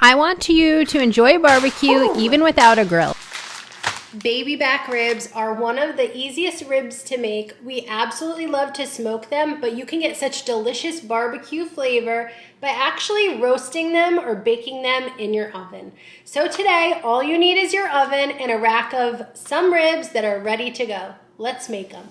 I want you to enjoy barbecue even without a grill. Baby back ribs are one of the easiest ribs to make. We absolutely love to smoke them, but you can get such delicious barbecue flavor by actually roasting them or baking them in your oven. So today, all you need is your oven and a rack of some ribs that are ready to go. Let's make them.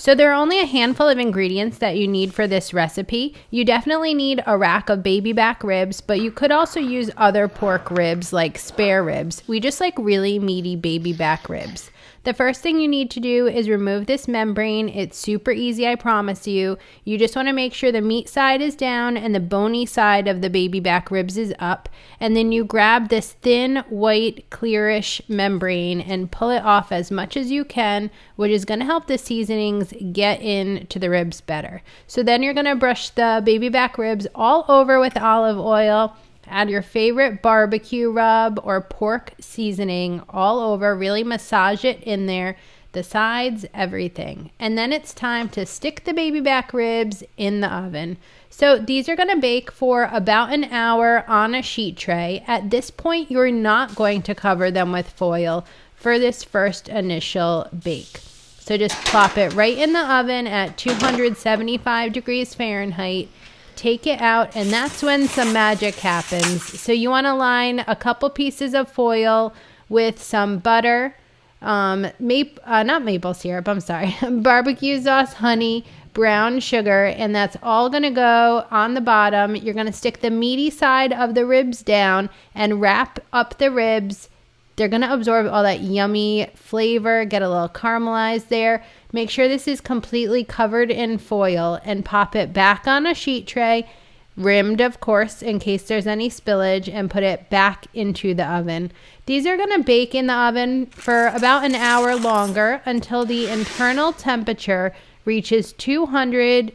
So there are only a handful of ingredients that you need for this recipe. You definitely need a rack of baby back ribs, but you could also use other pork ribs like spare ribs. We just like really meaty baby back ribs. The first thing you need to do is remove this membrane. It's super easy, I promise you. You just want to make sure the meat side is down and the bony side of the baby back ribs is up. And then you grab this thin, white, clearish membrane and pull it off as much as you can, which is going to help the seasonings get into the ribs better. So then you're going to brush the baby back ribs all over with olive oil. Add your favorite barbecue rub or pork seasoning all over. Really massage it in there, the sides, everything. And then it's time to stick the baby back ribs in the oven. So these are going to bake for about an hour on a sheet tray. At this point, you're not going to cover them with foil for this first initial bake. So just plop it right in the oven at 275 degrees Fahrenheit. Take it out, and that's when some magic happens. So you want to line a couple pieces of foil with some butter, not maple syrup, I'm sorry, barbecue sauce, honey, brown sugar, and that's all going to go on the bottom. You're going to stick the meaty side of the ribs down and wrap up the ribs. They're going to absorb all that yummy flavor, get a little caramelized there. Make sure this is completely covered in foil and pop it back on a sheet tray, rimmed of course in case there's any spillage, and put it back into the oven. These are going to bake in the oven for about an hour longer until the internal temperature reaches 200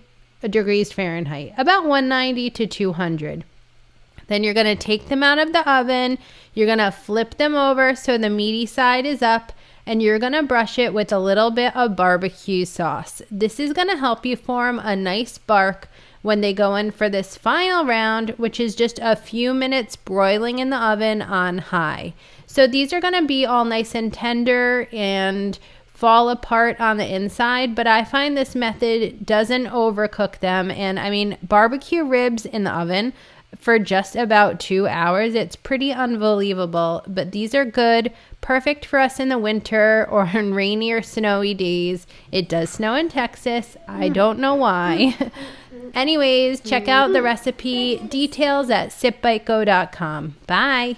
degrees Fahrenheit, about 190 to 200. Then you're going to take them out of the oven. You're going to flip them over so the meaty side is up, and you're going to brush it with a little bit of barbecue sauce. This is going to help you form a nice bark when they go in for this final round, which is just a few minutes broiling in the oven on high. So these are going to be all nice and tender and fall apart on the inside, but I find this method doesn't overcook them. And I mean, barbecue ribs in the oven for just about 2 hours. It's pretty unbelievable, but these are good, perfect for us in the winter or on rainy or snowy days. It does snow in Texas. I don't know why. Anyways, check out the recipe details at sipbitego.com. Bye.